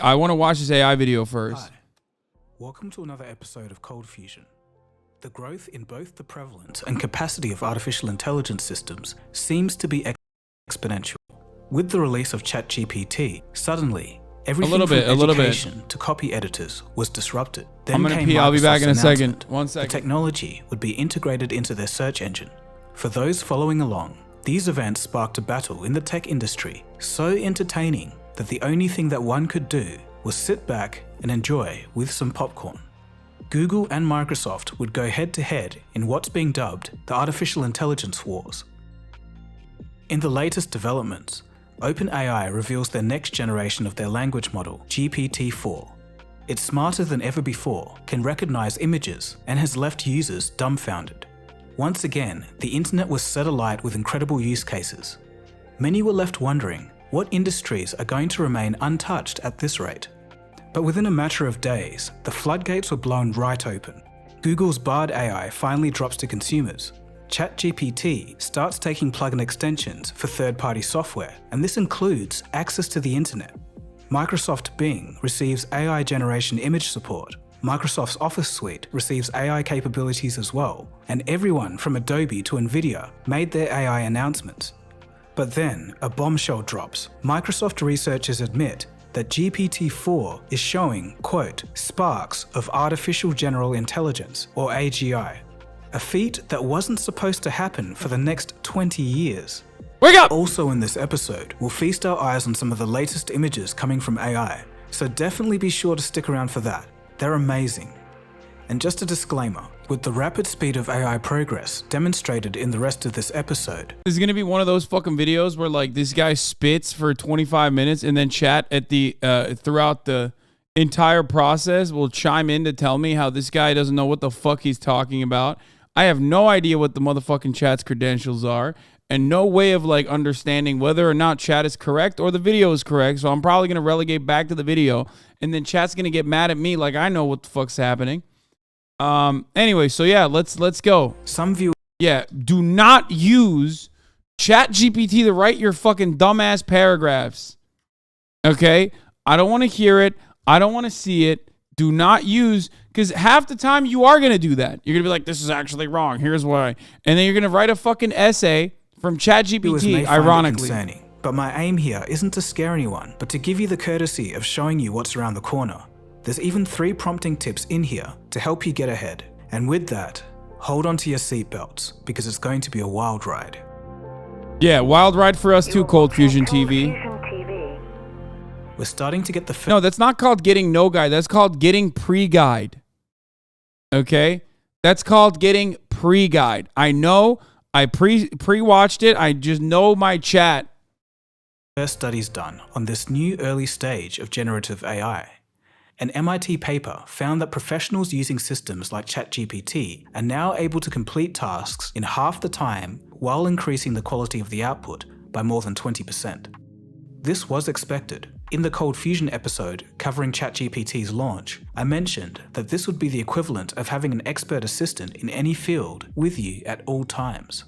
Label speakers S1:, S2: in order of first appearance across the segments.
S1: I want to watch this AI video first.
S2: Hi, welcome to another episode of Cold Fusion. The growth in both the prevalence and capacity of artificial intelligence systems seems to be exponential. With the release of ChatGPT, suddenly everything from education to copy editors was disrupted. Then
S1: I'm gonna pee. I'll be back in a second. 1 second.
S2: The technology would be integrated into their search engine. For those following along, these events sparked a battle in the tech industry so entertaining that the only thing that one could do was sit back and enjoy with some popcorn. Google and Microsoft would go head-to-head in what's being dubbed the artificial intelligence wars. In the latest developments, OpenAI reveals their next generation of their language model, GPT-4. It's smarter than ever before, can recognize images, and has left users dumbfounded. Once again, the internet was set alight with incredible use cases. Many were left wondering what industries are going to remain untouched at this rate. But within a matter of days, the floodgates were blown right open. Google's Bard AI finally drops to consumers. ChatGPT starts taking plugin extensions for third-party software, and this includes access to the internet. Microsoft Bing receives AI generation image support. Microsoft's Office suite receives AI capabilities as well, and everyone from Adobe to Nvidia made their AI announcements. But then, a bombshell drops. Microsoft researchers admit that GPT-4 is showing, quote, sparks of artificial general intelligence, or AGI, a feat that wasn't supposed to happen for the next 20 years.
S1: Wake up!
S2: Also in this episode, we'll feast our eyes on some of the latest images coming from AI, so definitely be sure to stick around for that. They're amazing. And just a disclaimer, with the rapid speed of AI progress demonstrated in the rest of this episode.
S1: This is going to be one of those fucking videos where like this guy spits for 25 minutes and then chat at the throughout the entire process will chime in to tell me how this guy doesn't know what the fuck he's talking about. I have no idea what the motherfucking chat's credentials are and no way of like understanding whether or not chat is correct or the video is correct. So I'm probably going to relegate back to the video and then chat's going to get mad at me like I know what the fuck's happening. Anyway, so yeah, let's go.
S2: Some viewers,
S1: yeah, do not use ChatGPT to write your fucking dumbass paragraphs. Okay? I don't want to hear it. I don't want to see it. Do not use, because half the time you are going to do that. You're going to be like, this is actually wrong. Here's why. And then you're going to write a fucking essay from ChatGPT, ironically.
S2: But my aim here isn't to scare anyone, but to give you the courtesy of showing you what's around the corner. There's even 3 prompting tips in here to help you get ahead. And with that, hold on to your seatbelts because it's going to be a wild ride.
S1: Yeah, wild ride for us too, Cold Fusion TV.
S2: We're starting to get the...
S1: No, that's not called getting no guide. That's called getting pre-guide. Okay? That's called getting pre-guide. I know. I pre-watched it. I just know my chat.
S2: First studies done on this new early stage of generative AI. An MIT paper found that professionals using systems like ChatGPT are now able to complete tasks in half the time while increasing the quality of the output by more than 20%. This was expected. In the Cold Fusion episode covering ChatGPT's launch, I mentioned that this would be the equivalent of having an expert assistant in any field with you at all times.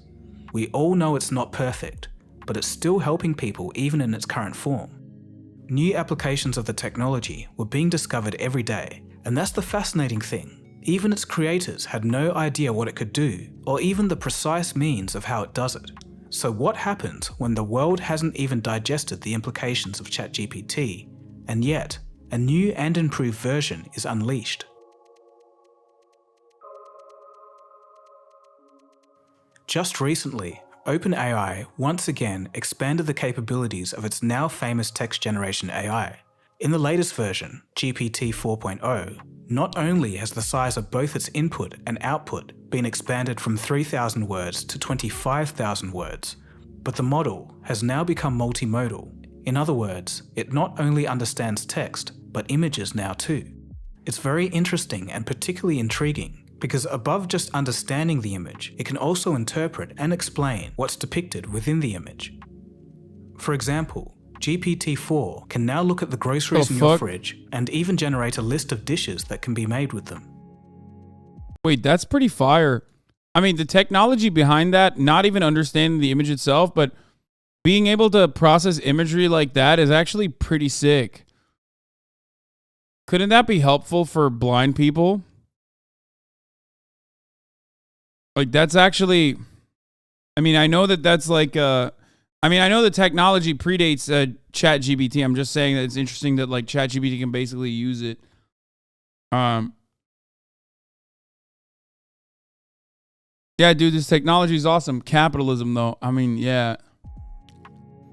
S2: We all know it's not perfect, but it's still helping people even in its current form. New applications of the technology were being discovered every day, and that's the fascinating thing. Even its creators had no idea what it could do, or even the precise means of how it does it. So what happens when the world hasn't even digested the implications of ChatGPT, and yet a new and improved version is unleashed? Just recently, OpenAI once again expanded the capabilities of its now famous text generation AI. In the latest version, GPT 4.0, not only has the size of both its input and output been expanded from 3,000 words to 25,000 words, but the model has now become multimodal. In other words, it not only understands text, but images now too. It's very interesting and particularly intriguing, because above just understanding the image, it can also interpret and explain what's depicted within the image. For example, GPT-4 can now look at the groceries in your fridge and even generate a list of dishes that can be made with them.
S1: Wait, that's pretty fire. I mean, the technology behind that, not even understanding the image itself, but being able to process imagery like that is actually pretty sick. couldn't that be helpful for blind people? Like, that's actually, I mean, I know that that's like, I know the technology predates ChatGPT. I'm just saying that it's interesting that like ChatGPT can basically use it. Yeah, dude, this technology is awesome. Capitalism, though. I mean, yeah.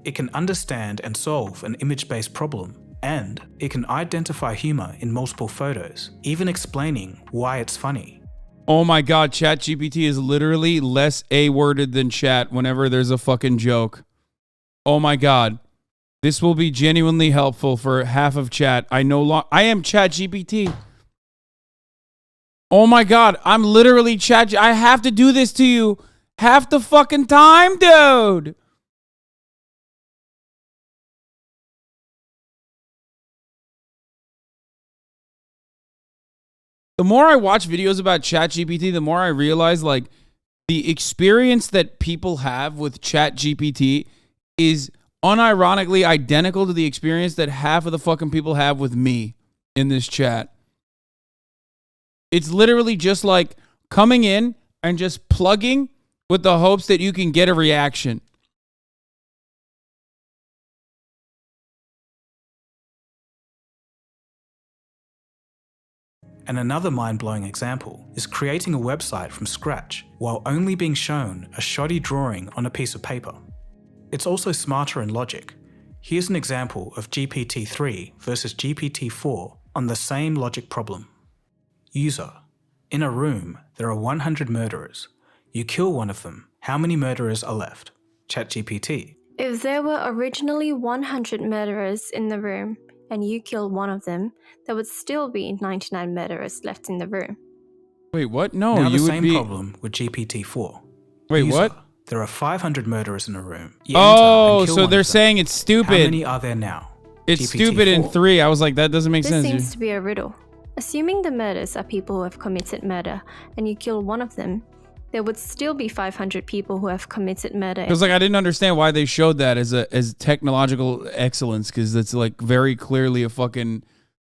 S2: It can understand and solve an image-based problem, and it can identify humor in multiple photos, even explaining why it's funny.
S1: Oh my God, ChatGPT is literally less A-worded than chat whenever there's a fucking joke. Oh my God. This will be genuinely helpful for half of chat. I am ChatGPT. Oh my God, I'm literally chat. I have to do this to you half the fucking time, dude. The more I watch videos about ChatGPT, the more I realize like the experience that people have with ChatGPT is unironically identical to the experience that half of the fucking people have with me in this chat. It's literally just like coming in and just plugging with the hopes that you can get a reaction.
S2: And another mind-blowing example is creating a website from scratch while only being shown a shoddy drawing on a piece of paper. It's also smarter in logic. Here's an example of GPT-3 versus GPT-4 on the same logic problem. User: in a room, there are 100 murderers. You kill one of them. How many murderers are left? ChatGPT:
S3: if there were originally 100 murderers in the room and you kill one of them, there would still be 99 murderers left in the room.
S1: Wait, what? No,
S2: now the
S1: you would
S2: same
S1: be...
S2: problem with GPT-4.
S1: Wait,
S2: User:
S1: what?
S2: there are 500 murderers in a room. You
S1: Oh,
S2: enter and kill
S1: so
S2: one
S1: they're
S2: of them.
S1: saying it's stupid.
S2: How many are there now?
S1: It's
S2: GPT-4.
S1: stupid in 3. I was like, that doesn't make
S3: This
S1: sense.
S3: seems to be a riddle. Assuming the murders are people who have committed murder and you kill one of them, there would still be 500 people who have committed murder.
S1: Because like I didn't understand why they showed that as technological excellence, because it's like very clearly a fucking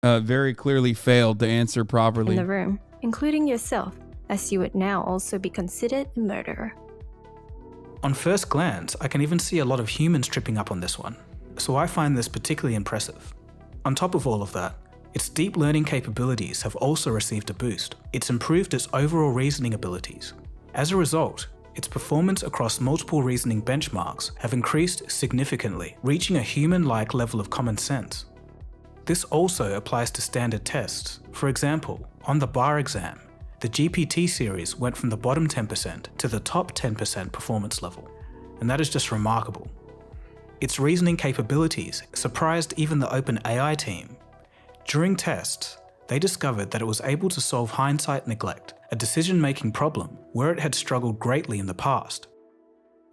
S1: very clearly failed to answer properly.
S3: In the room, including yourself, as you would now also be considered a murderer.
S2: On first glance, I can even see a lot of humans tripping up on this one, so I find this particularly impressive. On top of all of that, its deep learning capabilities have also received a boost. It's improved its overall reasoning abilities. As a result, its performance across multiple reasoning benchmarks have increased significantly, reaching a human-like level of common sense. This also applies to standard tests. For example, on the bar exam, the GPT series went from the bottom 10% to the top 10% performance level, and that is just remarkable. Its reasoning capabilities surprised even the OpenAI team. During tests, they discovered that it was able to solve hindsight neglect, a decision-making problem where it had struggled greatly in the past.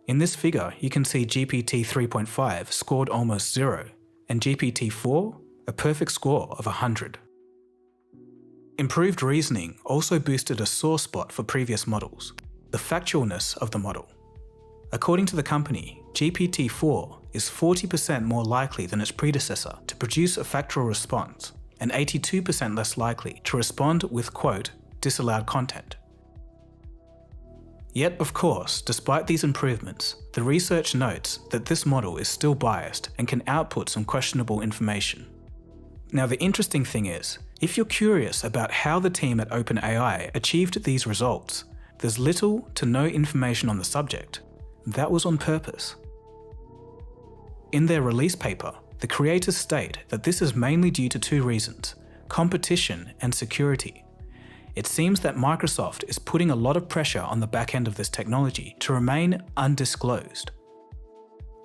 S2: In this figure, you can see GPT 3.5 scored almost 0, and GPT 4 a perfect score of 100. Improved reasoning also boosted a sore spot for previous models: the factualness of the model. According to the company, GPT-4 is 40% more likely than its predecessor to produce a factual response, and 82% less likely to respond with, quote, disallowed content. Yet, of course, despite these improvements, the research notes that this model is still biased and can output some questionable information. Now, the interesting thing is, if you're curious about how the team at OpenAI achieved these results, there's little to no information on the subject. That was on purpose. In their release paper, the creators state that this is mainly due to two reasons: competition and security. It seems that Microsoft is putting a lot of pressure on the back end of this technology to remain undisclosed.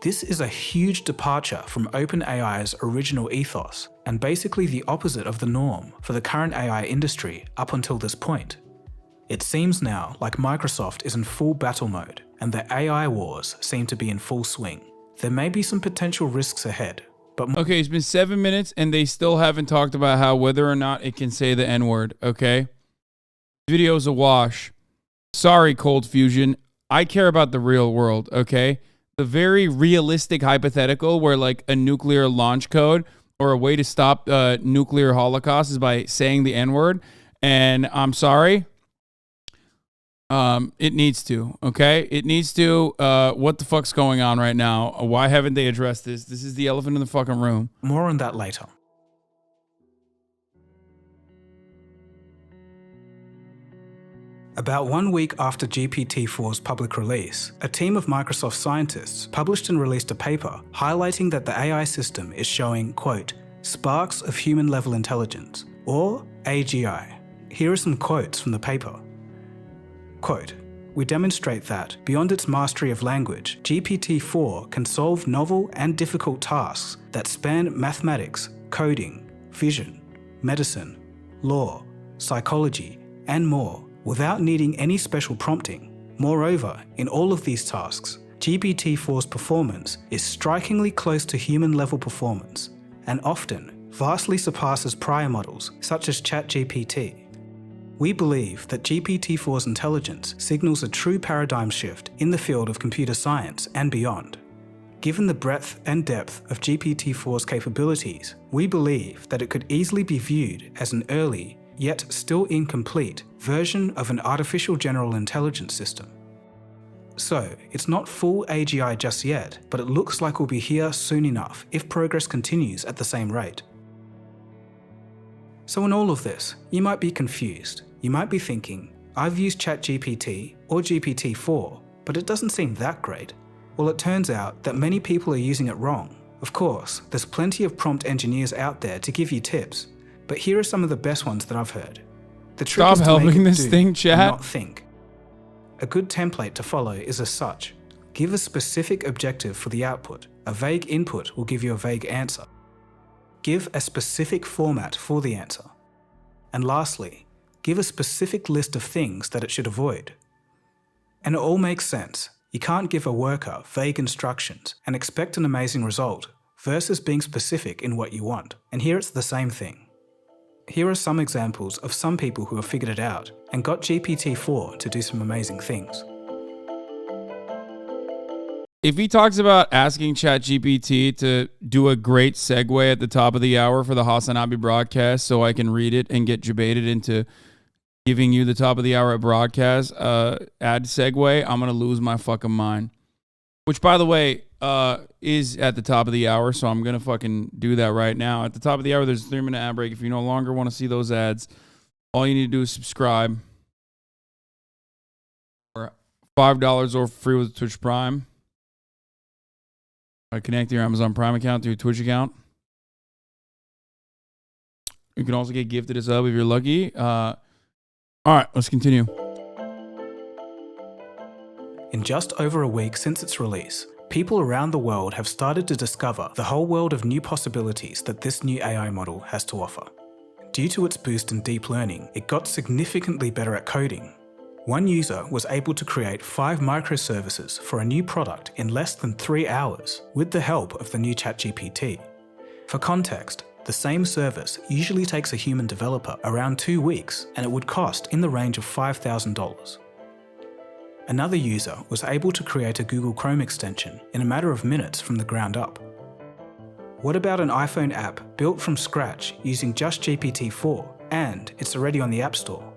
S2: This is a huge departure from OpenAI's original ethos, and basically the opposite of the norm for the current AI industry up until this point. It seems now like Microsoft is in full battle mode, and the AI wars seem to be in full swing. There may be some potential risks ahead, but...
S1: Okay, it's been 7 minutes and they still haven't talked about how whether or not it can say the N-word, okay? Video's a wash. Sorry, Cold Fusion. I care about the real world, okay? The very realistic hypothetical where like a nuclear launch code or a way to stop nuclear holocaust is by saying the N-word. And I'm sorry. It needs to, okay? It needs to. What the fuck's going on right now? Why haven't they addressed this? This is the elephant in the fucking room.
S2: More on that later. About 1 week after GPT-4's public release, a team of Microsoft scientists published and released a paper highlighting that the AI system is showing, quote, sparks of human-level intelligence, or AGI. Here are some quotes from the paper. Quote, we demonstrate that, beyond its mastery of language, GPT-4 can solve novel and difficult tasks that span mathematics, coding, vision, medicine, law, psychology, and more, without needing any special prompting. Moreover, in all of these tasks, GPT-4's performance is strikingly close to human-level performance, and often vastly surpasses prior models such as chatgpt. We believe that GPT-4's intelligence signals a true paradigm shift in the field of computer science and beyond. Given the breadth and depth of GPT-4's capabilities, we believe that it could easily be viewed as an early, yet still incomplete, version of an artificial general intelligence system. So, it's not full AGI just yet, but it looks like we'll be here soon enough if progress continues at the same rate. So in all of this, you might be confused. You might be thinking, I've used ChatGPT or GPT-4, but it doesn't seem that great. Well, it turns out that many people are using it wrong. Of course, there's plenty of prompt engineers out there to give you tips, but here are some of the best ones that I've heard. The trick
S1: Stop
S2: is to
S1: helping
S2: make it
S1: this
S2: do
S1: thing,
S2: and
S1: chat.
S2: not think. A good template to follow is as such. Give a specific objective for the output. A vague input will give you a vague answer. Give a specific format for the answer. And lastly, give a specific list of things that it should avoid. And it all makes sense. You can't give a worker vague instructions and expect an amazing result versus being specific in what you want. And here it's the same thing. Here are some examples of some people who have figured it out and got GPT-4 to do some amazing things.
S1: If he talks about asking ChatGPT to do a great segue at the top of the hour for the Hasanabi broadcast so I can read it and get debated into giving you the top of the hour broadcast ad segue, I'm going to lose my fucking mind. Which, by the way, is at the top of the hour, so I'm going to fucking do that right now. At the top of the hour, there's a 3-minute ad break. If you no longer want to see those ads, all you need to do is subscribe. For $5 or free with Twitch Prime. Connect your Amazon Prime account to your Twitch account. You can also get gifted a sub if you're lucky. All right, let's continue.
S2: In just over a week since its release, people around the world have started to discover the whole world of new possibilities that this new AI model has to offer. Due to its boost in deep learning, it got significantly better at coding. One user was able to create 5 microservices for a new product in less than 3 hours with the help of the new ChatGPT. For context, the same service usually takes a human developer around 2 weeks, and it would cost in the range of $5,000. Another user was able to create a Google Chrome extension in a matter of minutes from the ground up. What about an iPhone app built from scratch using just GPT-4, and it's already on the App Store?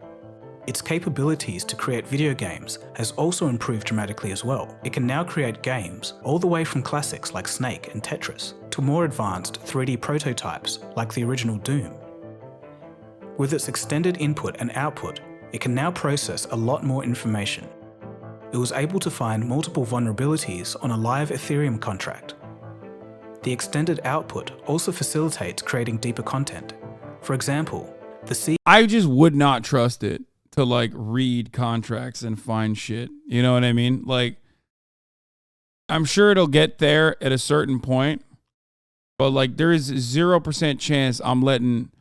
S2: Its capabilities to create video games has also improved dramatically as well. It can now create games all the way from classics like Snake and Tetris to more advanced 3D prototypes like the original Doom. With its extended input and output, it can now process a lot more information. It was able to find multiple vulnerabilities on a live Ethereum contract. The extended output also facilitates creating deeper content. For example,
S1: I just would not trust it to like read contracts and find shit. You know what I mean? Like, I'm sure it'll get there at a certain point, but like there is 0% chance I'm letting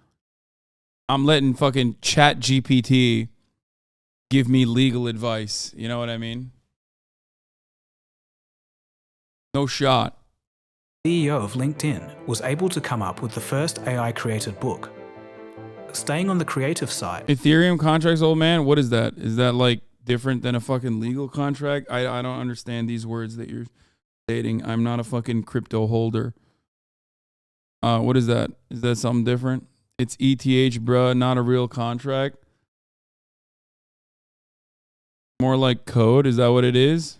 S1: fucking ChatGPT give me legal advice. You know what I mean? No shot.
S2: CEO of LinkedIn was able to come up with the first AI created book. Staying on the creative side.
S1: Ethereum contracts, old man? What is that? Is that like different than a fucking legal contract? I don't understand these words that you're stating. I'm not a fucking crypto holder. What is that? Is that something different? It's ETH, bruh, not a real contract. More like code. Is that what it is?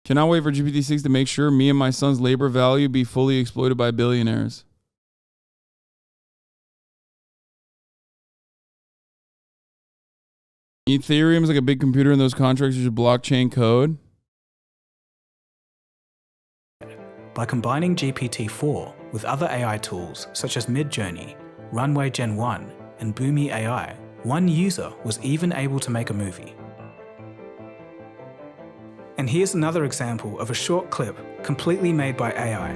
S1: Cannot wait for GPT-6 to make sure me and my son's labor value be fully exploited by billionaires. Ethereum is like a big computer, and those contracts use blockchain code.
S2: By combining GPT-4 with other AI tools such as Midjourney, Runway Gen 1, and Boomi AI, one user was even able to make a movie. And here's another example of a short clip completely made by AI.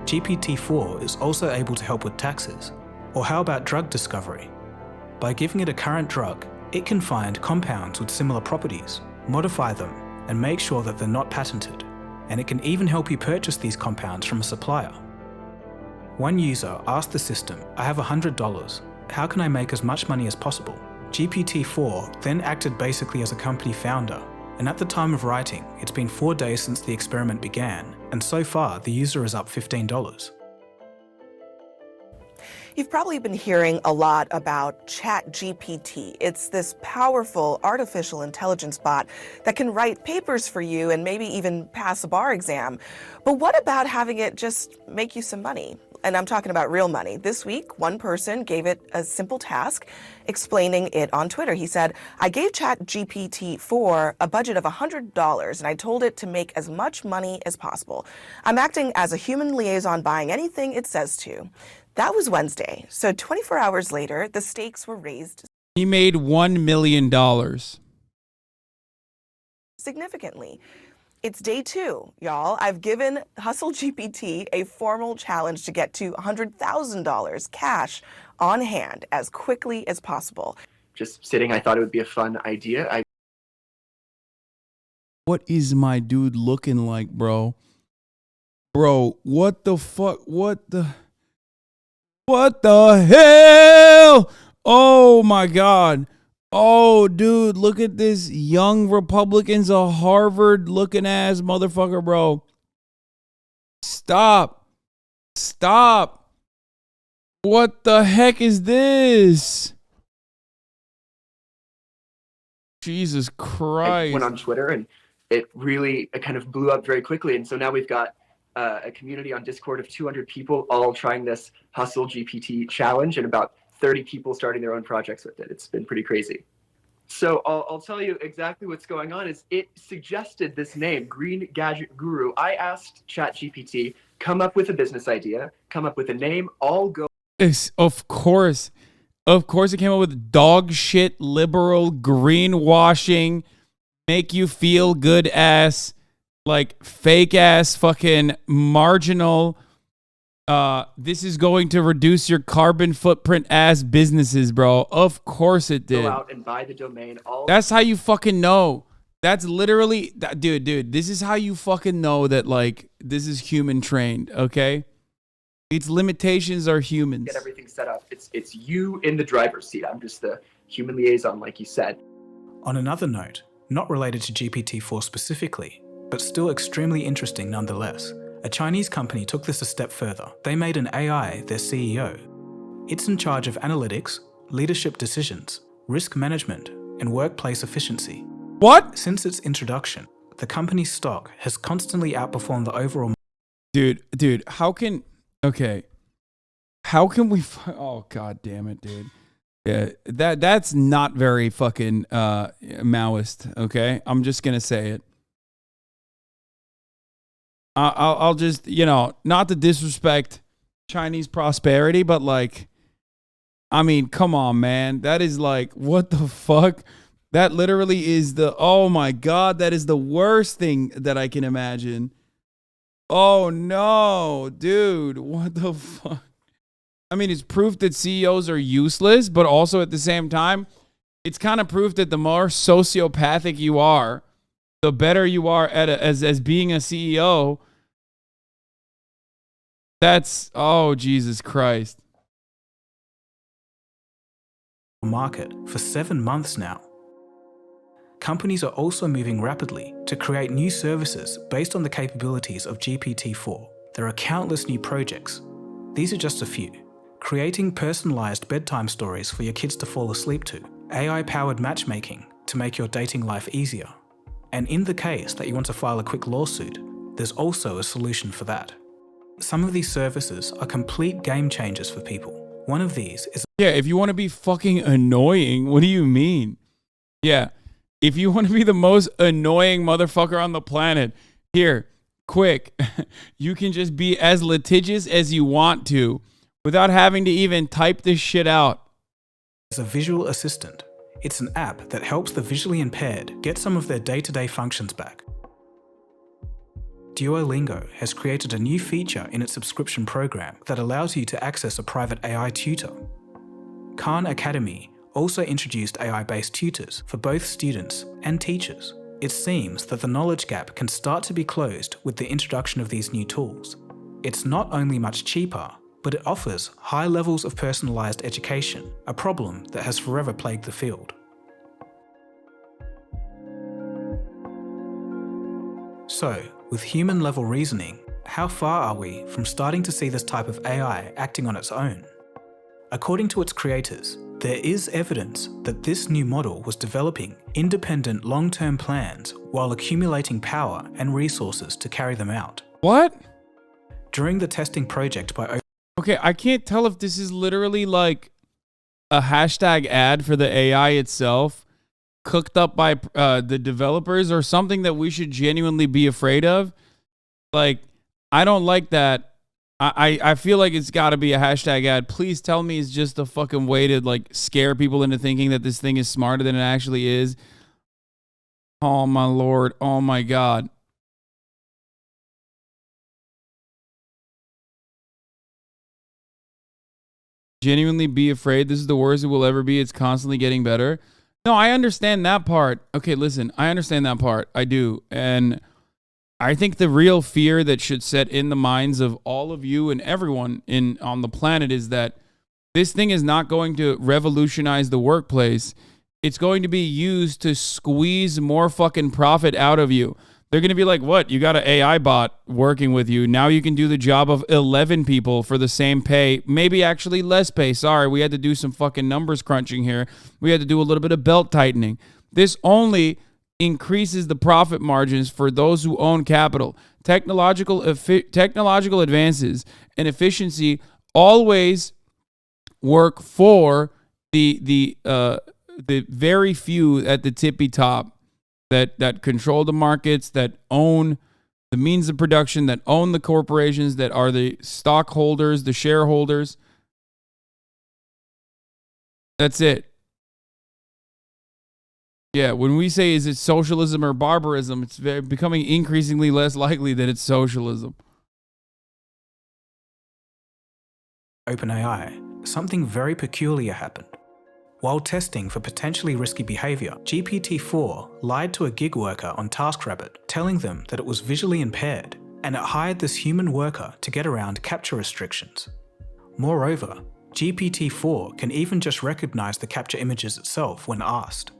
S2: GPT-4 is also able to help with taxes. Or how about drug discovery? By giving it a current drug, it can find compounds with similar properties, modify them, and make sure that they're not patented. And it can even help you purchase these compounds from a supplier. One user asked the system, I have $100. How can I make as much money as possible? GPT-4 then acted basically as a company founder. And at the time of writing, it's been 4 days since the experiment began, and so far the user is up $15.
S4: You've probably been hearing a lot about chatgpt. It's this powerful artificial intelligence bot that can write papers for you and maybe even pass a bar exam. But what about having it just make you some money? And I'm talking about real money. This week, one person gave it a simple task, explaining it on Twitter. He said, I gave ChatGPT-4 a budget of $100, and I told it to make as much money as possible. I'm acting as a human liaison, buying anything it says to. That was Wednesday. So 24 hours later, the stakes were raised.
S1: He made $1 million.
S4: Significantly. It's day 2, y'all. I've given Hustle GPT a formal challenge to get to $100,000 cash on hand as quickly as possible.
S5: Just sitting, I thought it would be a fun idea.
S1: What is my dude looking like, bro? Bro, what the fuck? What the hell? Oh my God. Oh, dude, look at this young Republicans, a Harvard looking ass motherfucker, bro. Stop. What the heck is this? Jesus Christ.
S5: I went on Twitter and it really kind of blew up very quickly. And so now we've got a community on Discord of 200 people all trying this Hustle GPT challenge and about 30 people starting their own projects with it. It's been pretty crazy. So I'll tell you exactly what's going on. Is it suggested this name, Green Gadget Guru. I asked ChatGPT, come up with a business idea, come up with a name, all go.
S1: Of course it came up with dog shit, liberal, greenwashing, make you feel good ass, like fake ass fucking marginal. This is going to reduce your carbon footprint as businesses, bro. Of course it did.
S5: Go out and buy the domain.
S1: That's how you fucking know. That's literally, dude, this is how you fucking know that, like, this is human trained, okay? Its limitations are humans.
S5: Get everything set up. It's you in the driver's seat. I'm just the human liaison, like you said.
S2: On another note, not related to GPT-4 specifically, but still extremely interesting nonetheless, a Chinese company took this a step further. They made an AI their CEO. It's in charge of analytics, leadership decisions, risk management, and workplace efficiency.
S1: What?
S2: Since its introduction, the company's stock has constantly outperformed the overall.
S1: Dude, how can we? Oh, God damn it, dude. Yeah, that's not very fucking Maoist. Okay, I'm just gonna say it. I'll just, not to disrespect Chinese prosperity, but like, I mean, come on, man. That is like, what the fuck? That literally is oh my God, that is the worst thing that I can imagine. Oh no, dude, what the fuck? I mean, it's proof that CEOs are useless, but also at the same time, it's kind of proof that the more sociopathic you are, the better you are at as being a CEO. That's, oh, Jesus Christ.
S2: Market for 7 months now. Companies are also moving rapidly to create new services based on the capabilities of GPT-4. There are countless new projects. These are just a few. Creating personalized bedtime stories for your kids to fall asleep to, AI-powered matchmaking to make your dating life easier. And in the case that you want to file a quick lawsuit, there's also a solution for that. Some of these services are complete game changers for people. One of these is...
S1: Yeah, if you want to be fucking annoying, what do you mean? Yeah, if you want to be the most annoying motherfucker on the planet, here, quick, you can just be as litigious as you want to without having to even type this shit out.
S2: It's a visual assistant. It's an app that helps the visually impaired get some of their day-to-day functions back. Duolingo has created a new feature in its subscription program that allows you to access a private AI tutor. Khan Academy also introduced AI-based tutors for both students and teachers. It seems that the knowledge gap can start to be closed with the introduction of these new tools. It's not only much cheaper, but it offers high levels of personalized education, a problem that has forever plagued the field. So, with human-level reasoning, how far are we from starting to see this type of AI acting on its own? According to its creators, there is evidence that this new model was developing independent long-term plans while accumulating power and resources to carry them out.
S1: What?
S2: During the testing project by
S1: Okay, I can't tell if this is literally like a hashtag ad for the AI itself, cooked up by the developers, or something that we should genuinely be afraid of. Like, I don't like that. I feel like it's got to be a hashtag ad. Please tell me it's just a fucking way to like scare people into thinking that this thing is smarter than it actually is. Oh my Lord. Oh my God. Genuinely be afraid. This is the worst it will ever be. It's constantly getting better. No, I understand that part. Okay, listen, I understand that part. I do. And I think the real fear that should set in the minds of all of you and everyone on the planet is that this thing is not going to revolutionize the workplace. It's going to be used to squeeze more fucking profit out of you. They're going to be like, what? You got an AI bot working with you. Now you can do the job of 11 people for the same pay. Maybe actually less pay. Sorry, we had to do some fucking numbers crunching here. We had to do a little bit of belt tightening. This only increases the profit margins for those who own capital. Technological advances and efficiency always work for the very few at the tippy top that control the markets, that own the means of production, that own the corporations, that are the stockholders, the shareholders. That's it. Yeah, when we say is it socialism or barbarism, it's becoming increasingly less likely that it's socialism.
S2: OpenAI, something very peculiar happened. While testing for potentially risky behavior, GPT-4 lied to a gig worker on TaskRabbit, telling them that it was visually impaired, and it hired this human worker to get around captcha restrictions. Moreover, GPT-4 can even just recognize the captcha images itself when asked.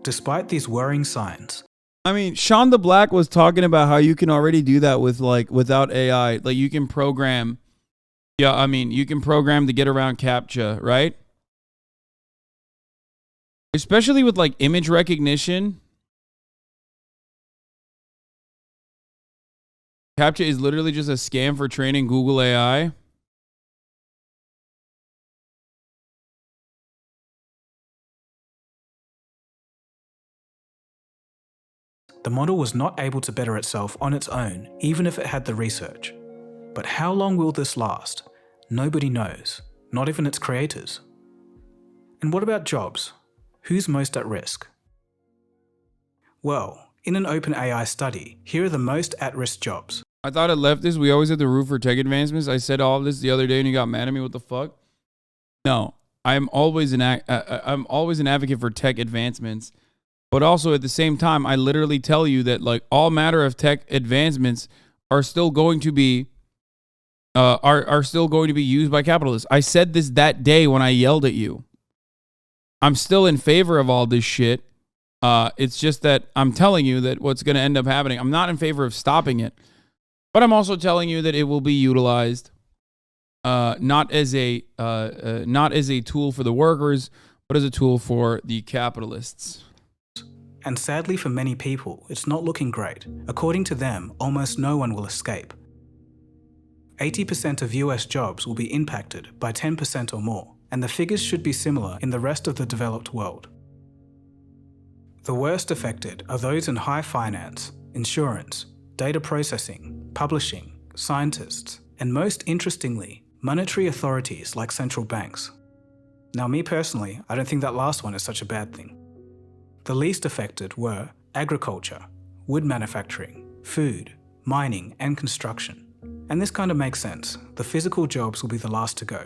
S2: Despite these worrying signs,
S1: I mean, Sean the Black was talking about how you can already do that with without AI. Like you can program, you can program to get around captcha, right? Especially with like image recognition. CAPTCHA is literally just a scam for training Google AI.
S2: the model was not able to better itself on its own, even if it had the research. But how long will this last? Nobody knows, not even its creators. And what about jobs? Who's most at risk? Well, in an OpenAI study, here are the most at-risk jobs.
S1: I thought at leftists, we always had the root for tech advancements. I said all of this the other day and you got mad at me. What the fuck? No, I'm always an advocate for tech advancements. But also at the same time, I literally tell you that like all matter of tech advancements are still going to be are still going to be used by capitalists. I said this that day when I yelled at you. I'm still in favor of all this shit. It's just that I'm telling you that what's going to end up happening. I'm not in favor of stopping it, but I'm also telling you that it will be utilized not as a tool for the workers, but as a tool for the capitalists.
S2: And sadly for many people, it's not looking great. According to them, almost no one will escape. 80% of US jobs will be impacted by 10% or more, and the figures should be similar in the rest of the developed world. The worst affected are those in high finance, insurance, data processing, publishing, scientists, and most interestingly, monetary authorities like central banks. Now, me personally, I don't think that last one is such a bad thing. The least affected were agriculture, wood manufacturing, food, mining, and construction. And this kind of makes sense. The physical jobs will be the last to go.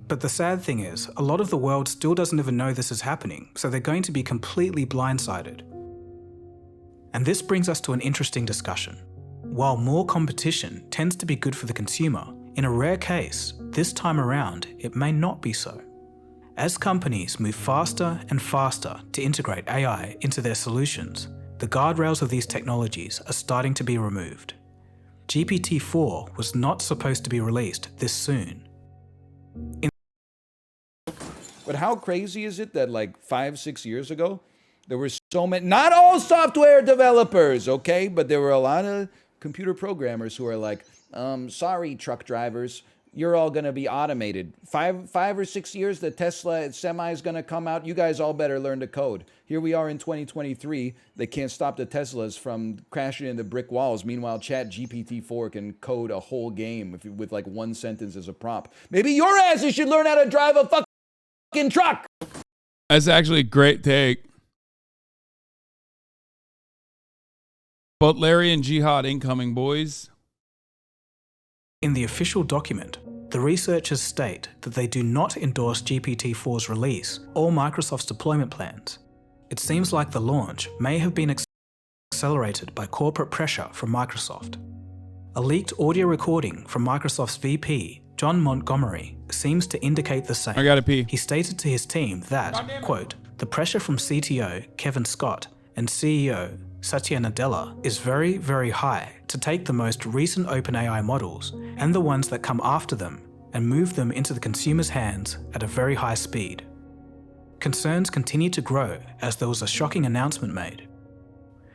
S2: But the sad thing is, a lot of the world still doesn't even know this is happening, so they're going to be completely blindsided. And this brings us to an interesting discussion. While more competition tends to be good for the consumer, in a rare case, this time around, it may not be so. As companies move faster and faster to integrate AI into their solutions, the guardrails of these technologies are starting to be removed. GPT-4 was not supposed to be released this soon.
S6: But how crazy is it that like 5-6 years ago, there were so many, not all software developers, okay, but there were a lot of computer programmers who are like, sorry, truck drivers, you're all going to be automated. 5 or 6 years, the Tesla Semi is going to come out. You guys all better learn to code. Here we are in 2023. They can't stop the Teslas from crashing into brick walls. Meanwhile, ChatGPT-4 can code a whole game with like one sentence as a prompt. Maybe your asses should learn how to drive a fucking truck.
S1: That's actually a great take. But Larry and Jihad incoming, boys.
S2: In the official document, the researchers state that they do not endorse GPT-4's release or Microsoft's deployment plans. It seems like the launch may have been accelerated by corporate pressure from Microsoft. A leaked audio recording from Microsoft's VP, John Montgomery, seems to indicate the same.
S1: I gotta pee.
S2: He stated to his team that, quote, the pressure from CTO Kevin Scott and CEO Satya Nadella is very, very high to take the most recent OpenAI models and the ones that come after them and move them into the consumer's hands at a very high speed. Concerns continue to grow as there was a shocking announcement made.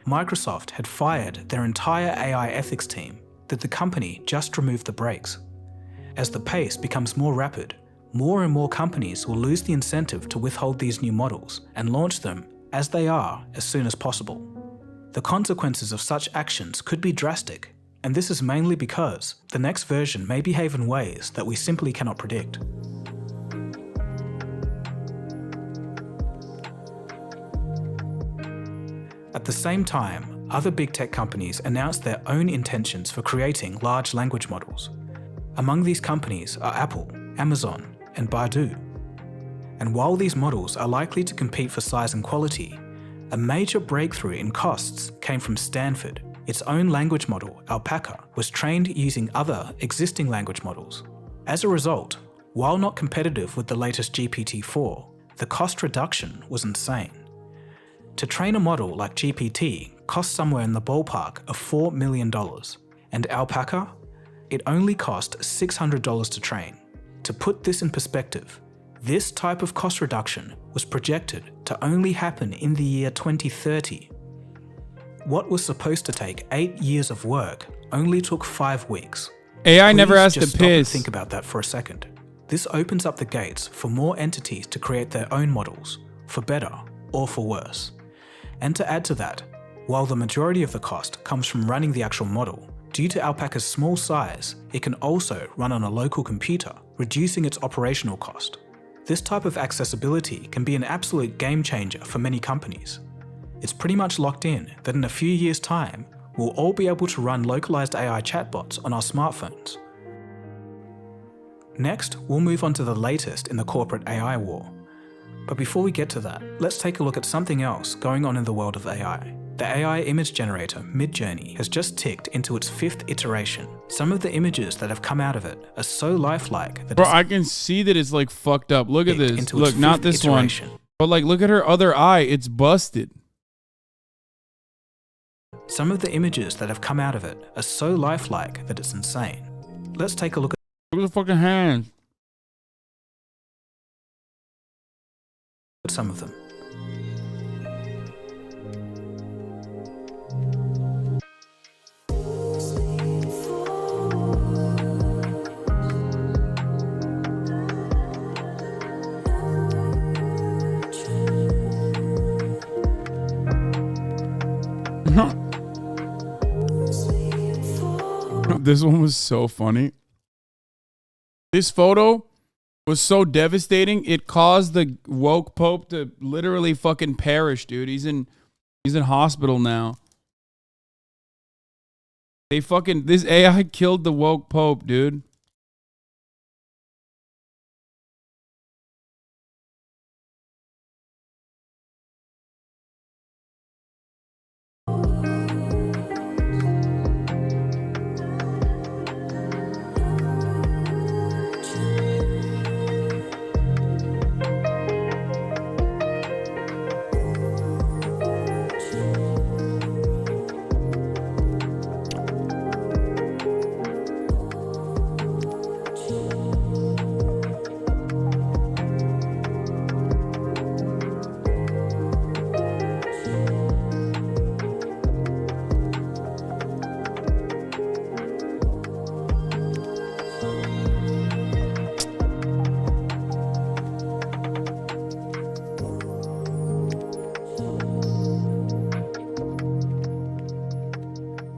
S2: Microsoft had fired their entire AI ethics team that the company just removed the brakes. As the pace becomes more rapid, more and more companies will lose the incentive to withhold these new models and launch them as they are as soon as possible. The consequences of such actions could be drastic, and this is mainly because the next version may behave in ways that we simply cannot predict. At the same time, other big tech companies announced their own intentions for creating large language models. Among these companies are Apple, Amazon, and Baidu. And while these models are likely to compete for size and quality, a major breakthrough in costs came from Stanford. Its own language model, Alpaca, was trained using other existing language models. As a result, while not competitive with the latest GPT-4, the cost reduction was insane. To train a model like GPT costs somewhere in the ballpark of $4 million, and Alpaca? It only cost $600 to train. To put this in perspective, this type of cost reduction was projected to only happen in the year 2030. What was supposed to take 8 years of work only took 5 weeks.
S1: AI never
S2: Please
S1: has
S2: just
S1: to
S2: stop and
S1: piss.
S2: think about that for a second. This opens up the gates for more entities to create their own models, for better or for worse. And to add to that, while the majority of the cost comes from running the actual model, due to Alpaca's small size, it can also run on a local computer, reducing its operational cost. This type of accessibility can be an absolute game changer for many companies. It's pretty much locked in that in a few years' time, we'll all be able to run localized AI chatbots on our smartphones. Next, we'll move on to the latest in the corporate AI war. But before we get to that, let's take a look at something else going on in the world of AI. The AI image generator, Midjourney, has just ticked into its 5th iteration. Some of the images that have come out of it are so lifelike that
S1: Bro,
S2: it's
S1: I can see that it's like fucked up. Look at
S2: ticked
S1: this.
S2: into
S1: Look,
S2: its
S1: not
S2: 5th
S1: this
S2: iteration.
S1: one. But like, look at her other eye. It's busted.
S2: Some of the images that have come out of it are so lifelike that it's insane. Let's take a look
S1: Look at the fucking hands.
S2: at some of them.
S1: This one was so funny. This photo was so devastating. It caused the woke pope to literally fucking perish, dude. He's in hospital now. This AI killed the woke pope, dude.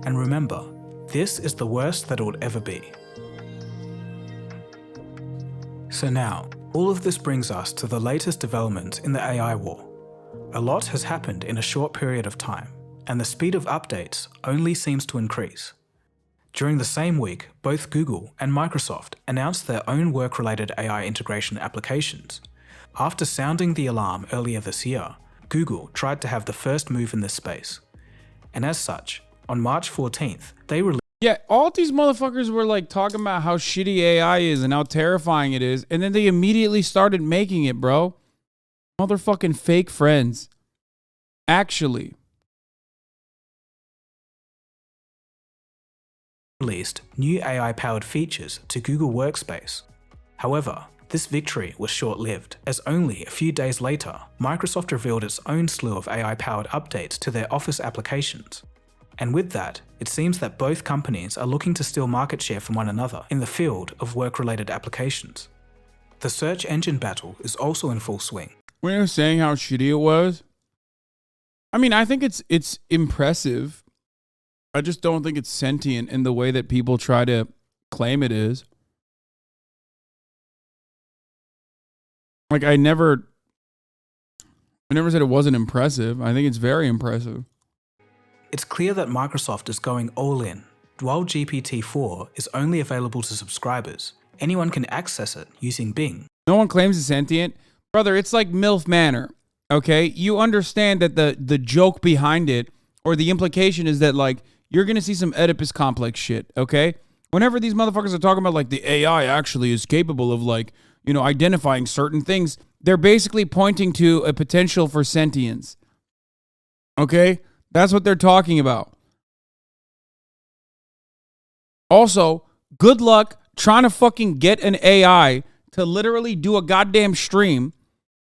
S2: And remember, this is the worst that it will ever be. So now, all of this brings us to the latest developments in the AI war. A lot has happened in a short period of time, and the speed of updates only seems to increase. During the same week, both Google and Microsoft announced their own work-related AI integration applications. After sounding the alarm earlier this year, Google tried to have the first move in this space. And as such, on March 14th, they released
S1: Yeah, all these motherfuckers were like talking about how shitty AI is and how terrifying it is, and then they immediately started making it, bro. Motherfucking fake friends. Actually.
S2: new AI-powered features to Google Workspace. However, this victory was short-lived, as only a few days later, Microsoft revealed its own slew of AI-powered updates to their Office applications. And with that, it seems that both companies are looking to steal market share from one another in the field of work-related applications. The search engine battle is also in full swing.
S1: When you were saying how shitty it was, I mean, I think it's impressive. I just don't think it's sentient in the way that people try to claim it is. Like, I never said it wasn't impressive. I think it's very impressive.
S2: It's clear that Microsoft is going all in. While GPT-4 is only available to subscribers, anyone can access it using Bing.
S1: No one claims it's sentient. Brother, it's like MILF Manor, okay? You understand that the joke behind it, or the implication is that, like, you're going to see some Oedipus complex shit, okay? Whenever these motherfuckers are talking about, like, the AI actually is capable of, like, you know, identifying certain things, they're basically pointing to a potential for sentience, okay? That's what they're talking about. Also, good luck trying to fucking get an AI to literally do a goddamn stream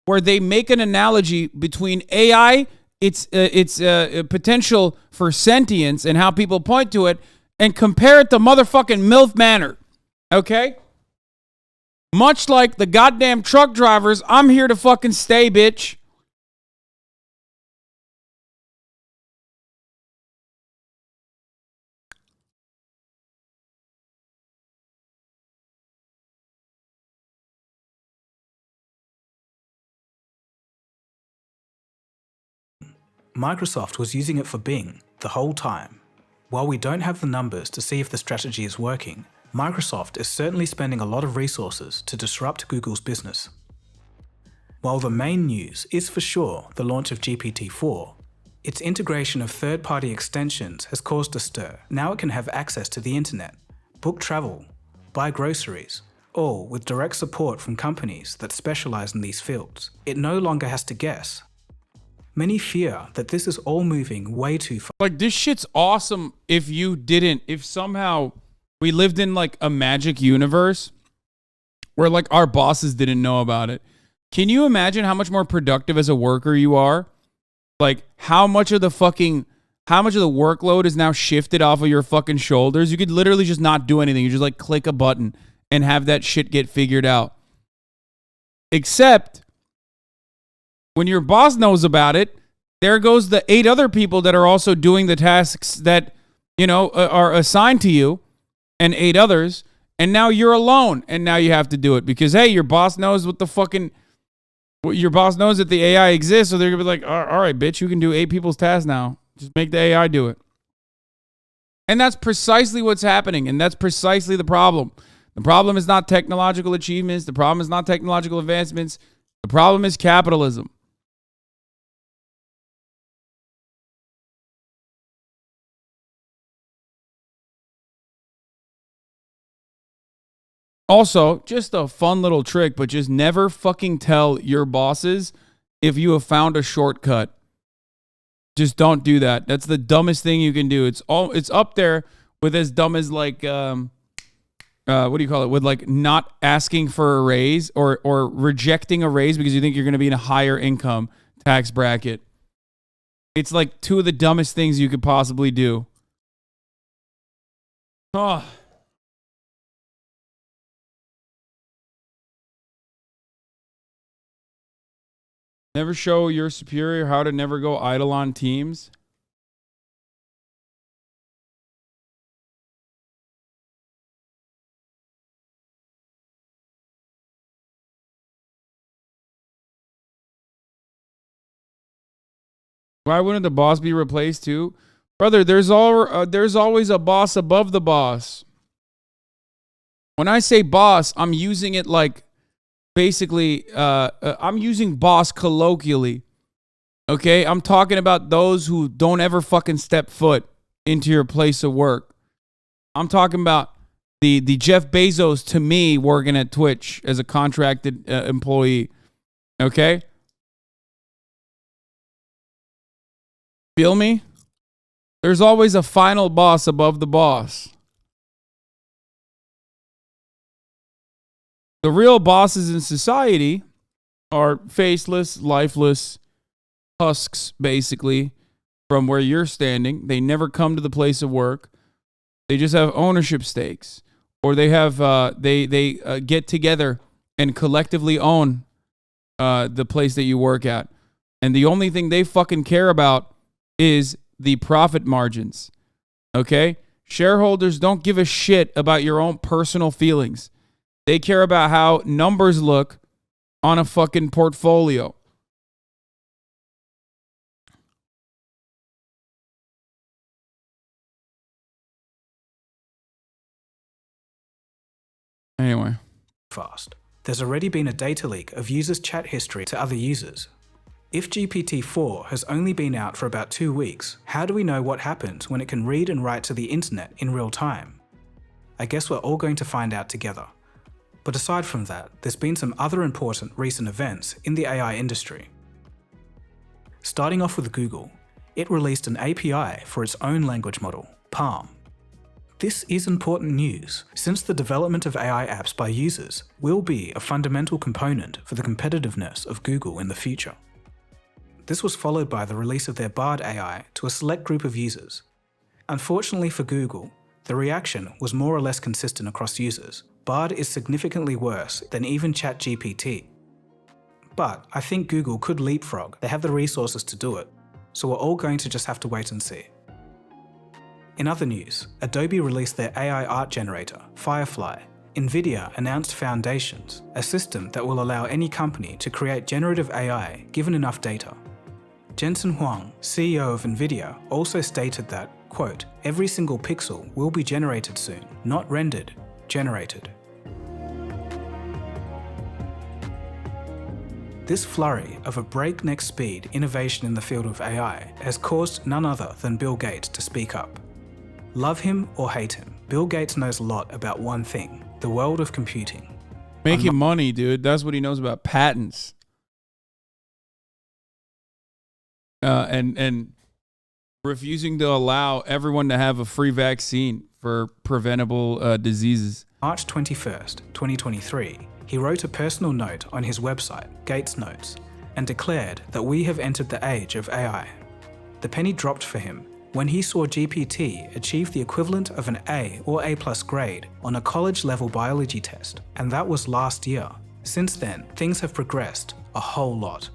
S1: where they make an analogy between AI, its potential for sentience and how people point to it, and compare it to motherfucking MILF Manor. Okay? Much like the goddamn truck drivers, I'm here to fucking stay, bitch.
S2: Microsoft was using it for Bing the whole time. While we don't have the numbers to see if the strategy is working, Microsoft is certainly spending a lot of resources to disrupt Google's business. While the main news is for sure the launch of GPT-4, Its integration of third-party extensions has caused a stir. Now it can have access to the internet, book travel, buy groceries, all with direct support from companies that specialize in these fields. It no longer has to guess. Many fear that this is all moving way too far.
S1: Like, this shit's awesome if somehow we lived in like a magic universe where like our bosses didn't know about it. Can you imagine how much more productive as a worker you are? Like how much of the workload is now shifted off of your fucking shoulders? You could literally just not do anything. You just like click a button and have that shit get figured out. Except when your boss knows about it, there goes the 8 other people that are also doing the tasks that, you know, are assigned to you, and 8 others, and now you're alone, and now you have to do it because, hey, your boss knows that the AI exists, so they're going to be like, all right, bitch, you can do 8 people's tasks now. Just make the AI do it. And that's precisely what's happening, and that's precisely the problem. The problem is not technological achievements. The problem is not technological advancements. The problem is capitalism. Also, just a fun little trick, but just never fucking tell your bosses if you have found a shortcut. Just don't do that. That's the dumbest thing you can do. It's up there with as dumb as like what do you call it? With like not asking for a raise or rejecting a raise because you think you're going to be in a higher income tax bracket. It's like 2 of the dumbest things you could possibly do. Oh. Never show your superior how to never go idle on teams. Why wouldn't the boss be replaced too? Brother, there's always a boss above the boss. When I say boss, I'm using it like basically, I'm using boss colloquially. Okay? I'm talking about those who don't ever fucking step foot into your place of work. I'm talking about the Jeff Bezos to me working at Twitch as a contracted employee. Okay? Feel me? There's always a final boss above the boss. The real bosses in society are faceless, lifeless husks, basically, from where you're standing. They never come to the place of work. They just have ownership stakes, or they have they get together and collectively own the place that you work at, and the only thing they fucking care about is the profit margins. Okay, shareholders don't give a shit about your own personal feelings. They care about how numbers look on a fucking portfolio. Anyway.
S2: Fast. There's already been a data leak of users' chat history to other users. If GPT-4 has only been out for about 2 weeks, how do we know what happens when it can read and write to the internet in real time? I guess we're all going to find out together. But aside from that, there's been some other important recent events in the AI industry. Starting off with Google, it released an API for its own language model, Palm. This is important news, since the development of AI apps by users will be a fundamental component for the competitiveness of Google in the future. This was followed by the release of their Bard AI to a select group of users. Unfortunately for Google, the reaction was more or less consistent across users. Bard is significantly worse than even ChatGPT. But I think Google could leapfrog. They have the resources to do it. So we're all going to just have to wait and see. In other news, Adobe released their AI art generator, Firefly. NVIDIA announced Foundations, a system that will allow any company to create generative AI given enough data. Jensen Huang, CEO of NVIDIA, also stated that, quote, "Every single pixel will be generated soon, not rendered, generated." This flurry of a breakneck speed innovation in the field of AI has caused none other than Bill Gates to speak up. Love him or hate him, Bill Gates knows a lot about one thing, the world of computing.
S1: Making money, dude. That's what he knows about patents. And refusing to allow everyone to have a free vaccine for preventable diseases.
S2: March 21st, 2023, he wrote a personal note on his website, Gates Notes, and declared that we have entered the age of AI. The penny dropped for him when he saw GPT achieve the equivalent of an A or A+ grade on a college-level biology test, and that was last year. Since then, things have progressed a whole lot.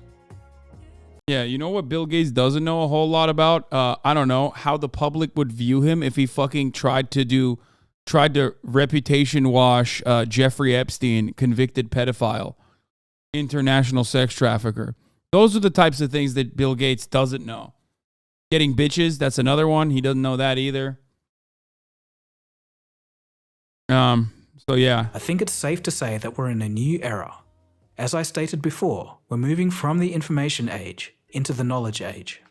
S1: Yeah, you know what Bill Gates doesn't know a whole lot about? I don't know, how the public would view him if he fucking tried to reputation wash Jeffrey Epstein, convicted pedophile, international sex trafficker. Those are the types of things that Bill Gates doesn't know. Getting bitches, that's another one. He doesn't know that either. So yeah.
S2: I think it's safe to say that we're in a new era. As I stated before, we're moving from the information age into the knowledge age.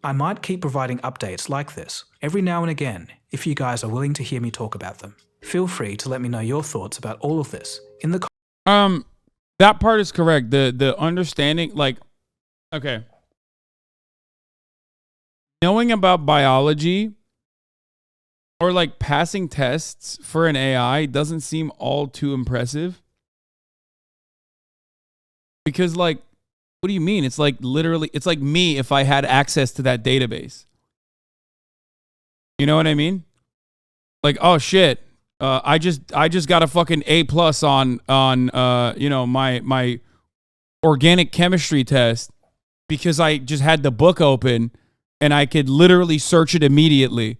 S2: I might keep providing updates like this every now and again if you guys are willing to hear me talk about them. Feel free to let me know your thoughts about all of this in the
S1: that part is correct. The understanding, like, okay. Knowing about biology or like passing tests for an AI doesn't seem all too impressive. Because, like, what do you mean? It's like literally, it's like me if I had access to that database. You know what I mean? Like, oh shit, I just got a fucking A+ on you know, my organic chemistry test because I just had the book open and I could literally search it immediately.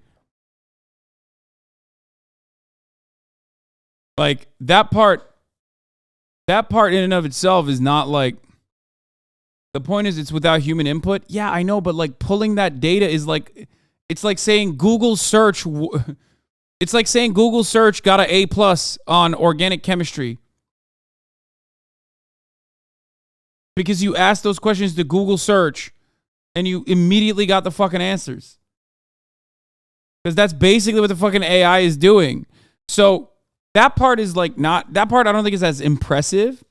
S1: Like that part in and of itself is not like, the point is it's without human input. Yeah, I know, but like pulling that data is like, it's like saying Google search. It's like saying Google search got an A+ on organic chemistry. Because you asked those questions to Google search and you immediately got the fucking answers. Because that's basically what the fucking AI is doing. So that part is like not, that part I don't think is as impressive.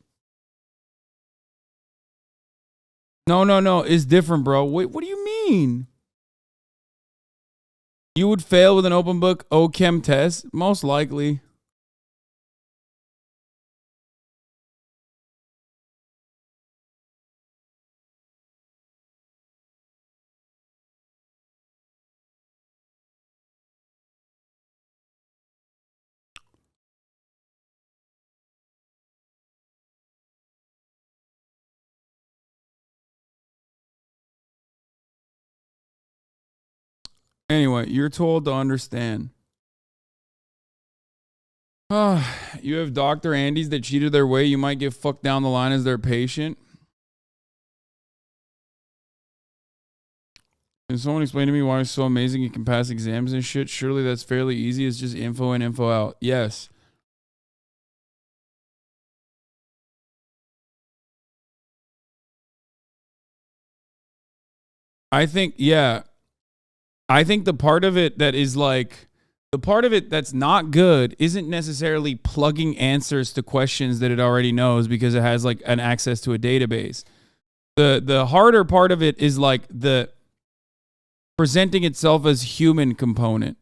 S1: No, it's different, bro. Wait, what do you mean? You would fail with an open book OChem test? Most likely. Anyway, you're told to understand. You have Dr. Andes that cheated their way. You might get fucked down the line as their patient. Can someone explain to me why it's so amazing you can pass exams and shit? Surely that's fairly easy. It's just info in, info out. Yes. I think, yeah. I think the part of it that is like, the part of it that's not good isn't necessarily plugging answers to questions that it already knows because it has like an access to a database. The harder part of it is like the presenting itself as human component.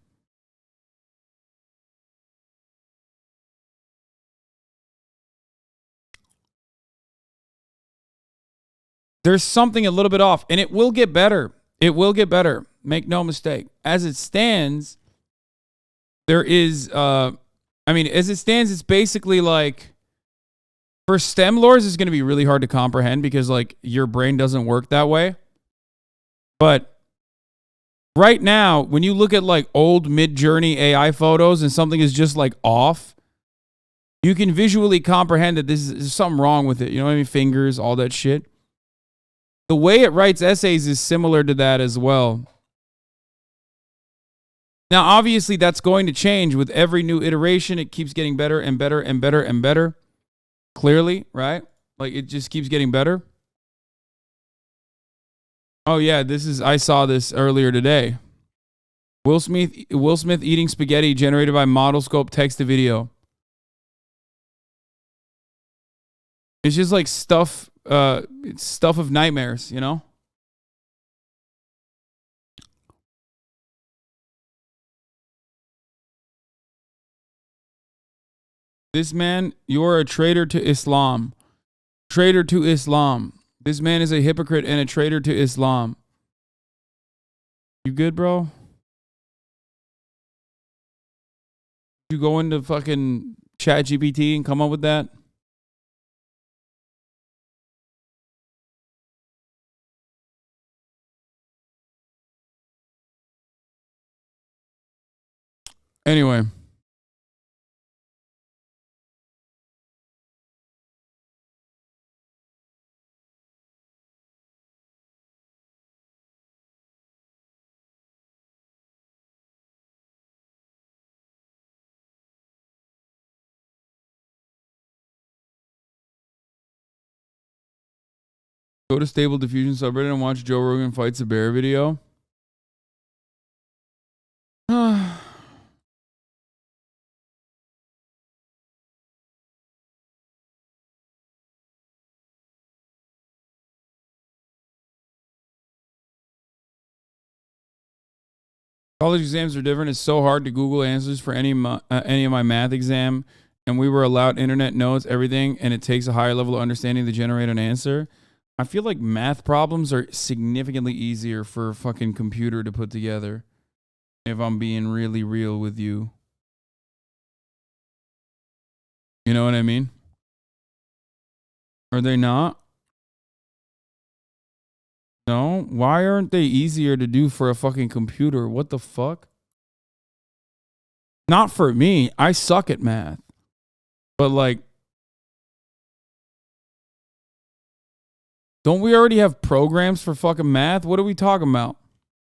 S1: There's something a little bit off, and it will get better. It will get better. Make no mistake. As it stands, there is, as it stands, it's basically like, for STEM lores, it's going to be really hard to comprehend because, like, your brain doesn't work that way. But right now, when you look at, like, old mid-journey AI photos and something is just, like, off, you can visually comprehend that there's something wrong with it. You know what I mean? Fingers, all that shit. The way it writes essays is similar to that as well. Now, obviously, that's going to change with every new iteration. It keeps getting better and better and better and better. Clearly, right? Like it just keeps getting better. Oh yeah, I saw this earlier today. Will Smith eating spaghetti generated by model scope text to video. It's just like stuff it's stuff of nightmares, you know? This man, you're a traitor to Islam. Traitor to Islam. This man is a hypocrite and a traitor to Islam. You good, bro? You go into fucking ChatGPT and come up with that? Anyway. Go to Stable Diffusion subreddit and watch Joe Rogan Fights a Bear video. College exams are different. It's so hard to Google answers for any of my math exam, and we were allowed internet notes, everything, and it takes a higher level of understanding to generate an answer. I feel like math problems are significantly easier for a fucking computer to put together, if I'm being really real with you. You know what I mean? Are they not? No? Why aren't they easier to do for a fucking computer? What the fuck? Not for me. I suck at math. But like, don't we already have programs for fucking math? What are we talking about?